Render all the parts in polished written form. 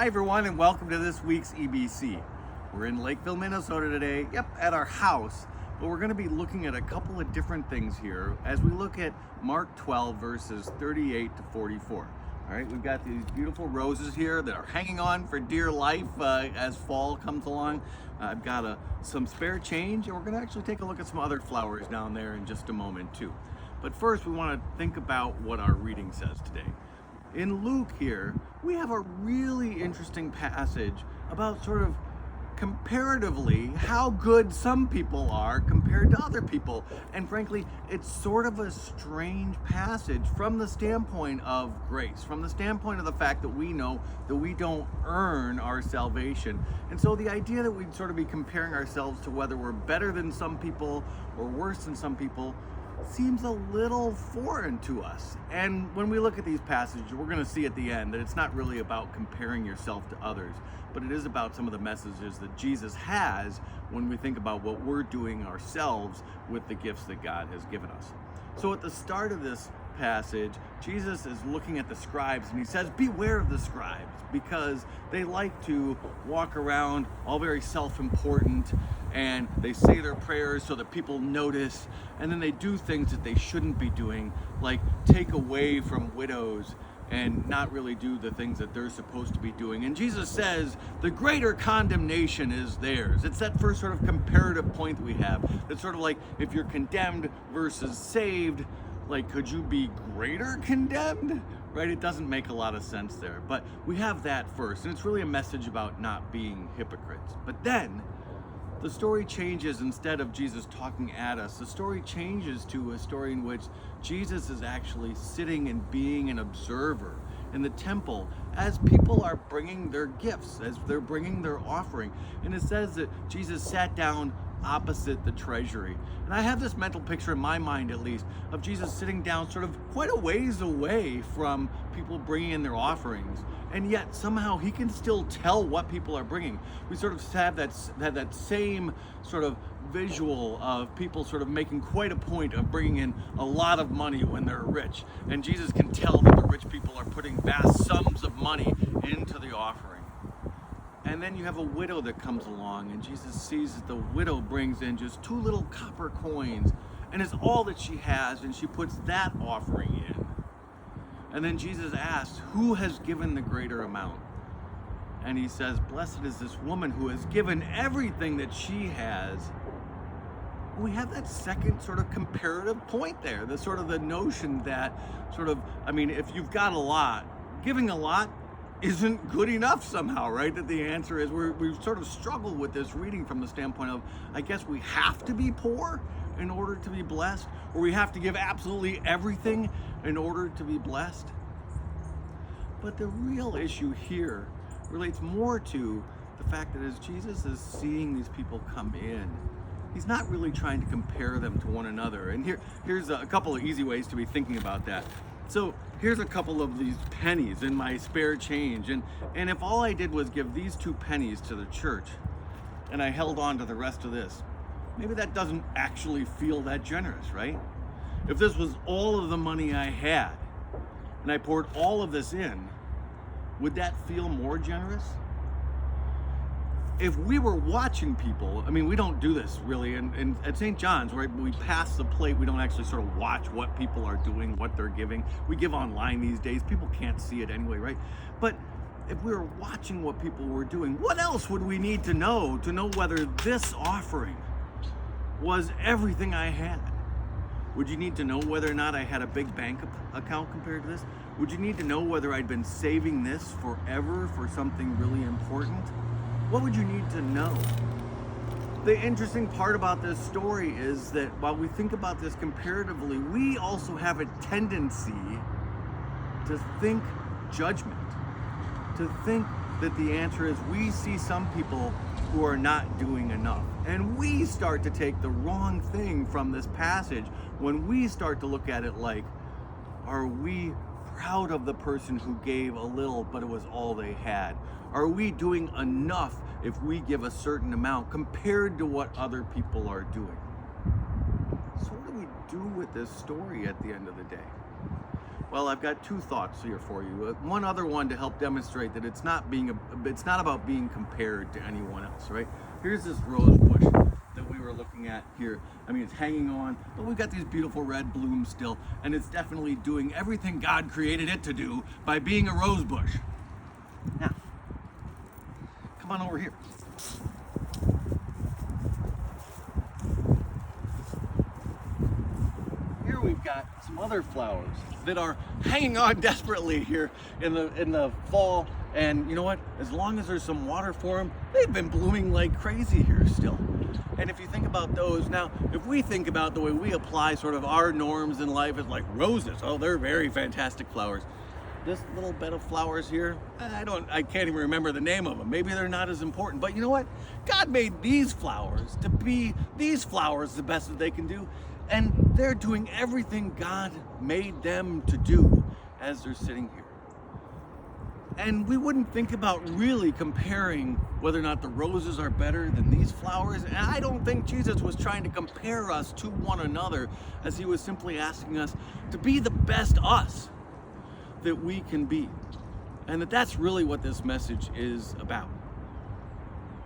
Hi everyone, and welcome to this week's EBC. We're in Lakeville, Minnesota today, at our house, but we're going to be looking at a couple of different things here as we look at Mark 12 verses 38 to 44. All right, we've got these beautiful roses here that are hanging on for dear life as fall comes along. I've got some spare change, and we're going to actually take a look at some other flowers down there in just a moment too. But first, we want to think about what our reading says today. In Luke here, we have a really interesting passage about sort of comparatively how good some people are compared to other people. And frankly, it's sort of a strange passage from the standpoint of grace, from the standpoint of the fact that we know that we don't earn our salvation. And so the idea that we'd sort of be comparing ourselves to whether we're better than some people or worse than some people seems a little foreign to us. And when we look at these passages, we're going to see at the end that it's not really about comparing yourself to others, but it is about some of the messages that Jesus has when we think about what we're doing ourselves with the gifts that God has given us. So at the start of this passage, Jesus is looking at the scribes and he says, beware of the scribes, because they like to walk around all very self-important, and they say their prayers so that people notice, and then they do things that they shouldn't be doing, like take away from widows and not really do the things that they're supposed to be doing. And Jesus says the greater condemnation is theirs. It's that first sort of comparative point that we have. It's sort of like if you're condemned versus saved, like could you be greater condemned? Right? It doesn't make a lot of sense there. But we have that first, and it's really a message about not being hypocrites. But then the story changes. Instead of Jesus talking at us, the story changes to a story in which Jesus is actually sitting and being an observer in the temple as people are bringing their gifts, as they're bringing their offering. And it says that Jesus sat down opposite the treasury. And I have this mental picture in my mind, at least, of Jesus sitting down sort of quite a ways away from people bringing in their offerings. And yet somehow he can still tell what people are bringing. We sort of have that same sort of visual of people sort of making quite a point of bringing in a lot of money when they're rich. And Jesus can tell that the rich people are putting vast sums of money into the offering. And then you have a widow that comes along, and Jesus sees that the widow brings in just 2 little copper coins, and it's all that she has, and she puts that offering in. And then Jesus asks, who has given the greater amount? And he says, blessed is this woman who has given everything that she has. We have that second sort of comparative point there, the sort of the notion that sort of, if you've got a lot, giving a lot isn't good enough somehow, right? That the answer is we've sort of struggled with this reading from the standpoint of, I guess we have to be poor in order to be blessed, or we have to give absolutely everything in order to be blessed. But the real issue here relates more to the fact that as Jesus is seeing these people come in, he's not really trying to compare them to one another. And here's a couple of easy ways to be thinking about that. So here's a couple of these pennies in my spare change. And if all I did was give these 2 pennies to the church and I held on to the rest of this, maybe that doesn't actually feel that generous, right? If this was all of the money I had and I poured all of this in, would that feel more generous? If we were watching people, we don't do this really, and at St. John's, right, we pass the plate, we don't actually sort of watch what people are doing, what they're giving. We give online these days, people can't see it anyway, right? But if we were watching what people were doing, what else would we need to know whether this offering was everything I had? Would you need to know whether or not I had a big bank account compared to this? Would you need to know whether I'd been saving this forever for something really important? What would you need to know? The interesting part about this story is that while we think about this comparatively, we also have a tendency to think judgment, to think that the answer is we see some people who are not doing enough. And we start to take the wrong thing from this passage when we start to look at it like, are we proud of the person who gave a little but it was all they had? Are we doing enough if we give a certain amount compared to what other people are doing? So what do we do with this story at the end of the day? Well, I've got two thoughts here for you. One other one to help demonstrate that it's not about being compared to anyone else, right? Here's this rose bush that we were looking at here. I mean, it's hanging on, but we've got these beautiful red blooms still, and it's definitely doing everything God created it to do by being a rose bush. Now, come on over here. Here we've got some other flowers that are hanging on desperately here in the fall, and you know what? As long as there's some water for them, they've been blooming like crazy here still. And if you think about those, now, if we think about the way we apply sort of our norms in life as like roses, oh, they're very fantastic flowers. This little bed of flowers here, I can't even remember the name of them. Maybe they're not as important, but you know what? God made these flowers to be these flowers the best that they can do. And they're doing everything God made them to do as they're sitting here. And we wouldn't think about really comparing whether or not the roses are better than these flowers. And I don't think Jesus was trying to compare us to one another, as he was simply asking us to be the best us that we can be. And that's really what this message is about.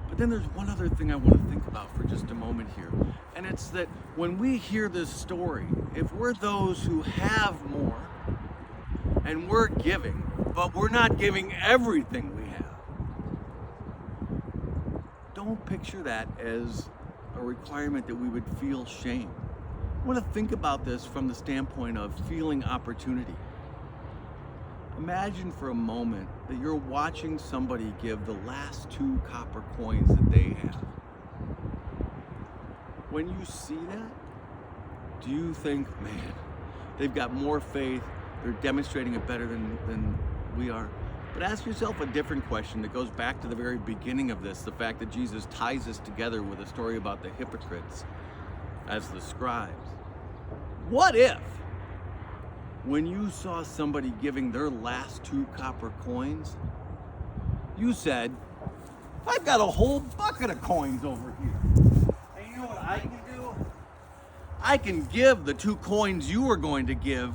But then there's one other thing I want to think about for just a moment here. And it's that when we hear this story, if we're those who have more and we're giving, but we're not giving everything we have, don't picture that as a requirement that we would feel shame. I want to think about this from the standpoint of feeling opportunity. Imagine for a moment that you're watching somebody give the last 2 copper coins that they have. When you see that, do you think, man, they've got more faith, they're demonstrating it better than we are? But ask yourself a different question that goes back to the very beginning of this, the fact that Jesus ties this together with a story about the hypocrites as the scribes. What if, when you saw somebody giving their last 2 copper coins, you said, I've got a whole bucket of coins over here. And you know what I can do? I can give the 2 coins you are going to give.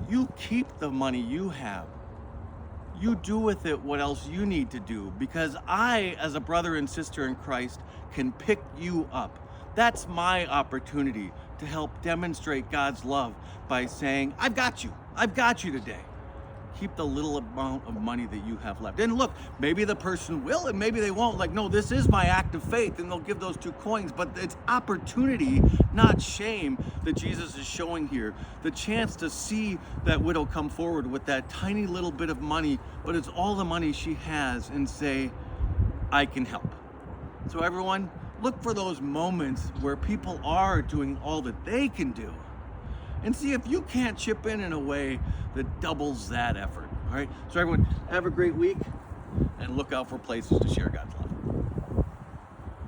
You keep the money you have. You do with it what else you need to do, because I, as a brother and sister in Christ, can pick you up. That's my opportunity to help demonstrate God's love by saying, I've got you today. Keep the little amount of money that you have left. And look, maybe the person will and maybe they won't. Like, no, this is my act of faith, and they'll give those 2 coins, but it's opportunity, not shame, that Jesus is showing here. The chance to see that widow come forward with that tiny little bit of money, but it's all the money she has, and say, I can help. So everyone, look for those moments where people are doing all that they can do, and see if you can't chip in a way that doubles that effort. All right, so everyone, have a great week, and look out for places to share God's love.